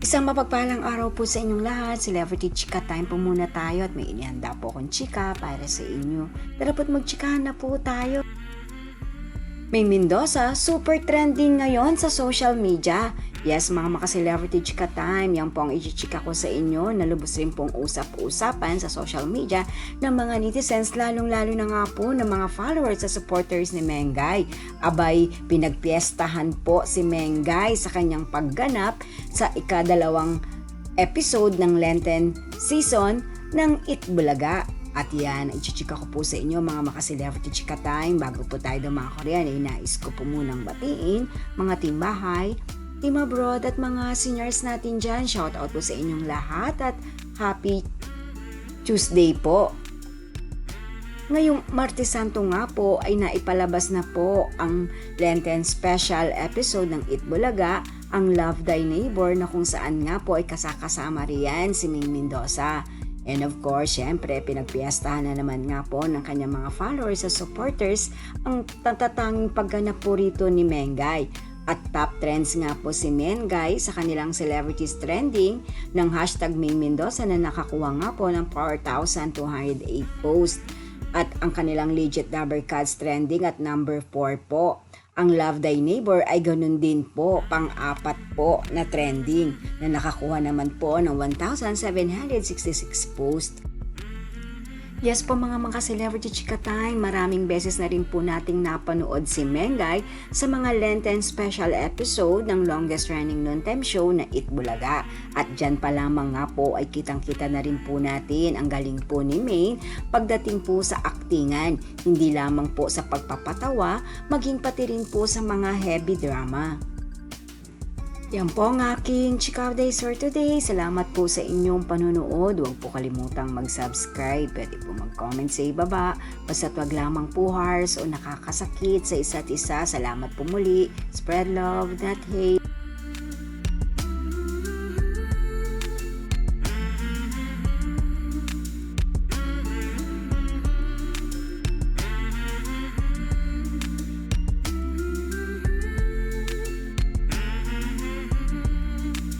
Isang mapagpalang araw po sa inyong lahat. Celebrity Chika Time po muna tayo at may inihanda po akong chika para sa inyo. Tara po't magchikahan na po tayo. May Mendoza, super trending ngayon sa social media. Yes, mga maka-celebrity chika time, yan po ang i-chika ko sa inyo. Nalubos rin pong usap-usapan sa social media ng mga netizens, lalong-lalo na nga po ng mga followers at supporters ni Mengay. Abay, pinagpiestahan po si Mengay sa kanyang pagganap sa ikadalawang episode ng Lenten season ng Itbulaga. At yan, i-chika ko po sa inyo mga maka-celebrity chika time. Bago po tayo dumakorian, ay nais ko po munang batiin mga team bahay, team abroad at mga seniors natin dyan. Shout out po sa inyong lahat at happy Tuesday po. Ngayong Martes Santo nga po ay naipalabas na po ang Lenten special episode ng Itbulaga, ang Love Thy Neighbor, na kung saan nga po ay kasakasama riyan si Ming Mendoza. And of course, syempre, pinagpiestahan na naman nga po ng kanyang mga followers at supporters ang tatatanging pagganap po rito ni Mengay. At top trends nga po si Mengay sa kanilang celebrities trending ng hashtag Ming Mendoza na nakakuha nga po ng 4,208 posts. At ang kanilang legit number cards trending at number 4 po. Ang Love Thy Neighbor ay ganun din po, pang-apat po na trending na nakakuha naman po ng 1,766 posts. Yes po mga celebrity chika time, maraming beses na rin po nating napanood si Mengay sa mga Lenten special episode ng longest running noontime show na Itbulaga. At dyan pa lamang nga po ay kitang-kita na rin po natin ang galing po ni Maine pagdating po sa aktingan. Hindi lamang po sa pagpapatawa, maging pati rin po sa mga heavy drama. Yan po ang aking Chika Days for today. Salamat po sa inyong panunood. Huwag po kalimutang mag-subscribe. Pwede po mag-comment sa ibaba. Basta't wag lamang po harsh o nakakasakit sa isa't isa. Salamat po muli. Spread love, not hate.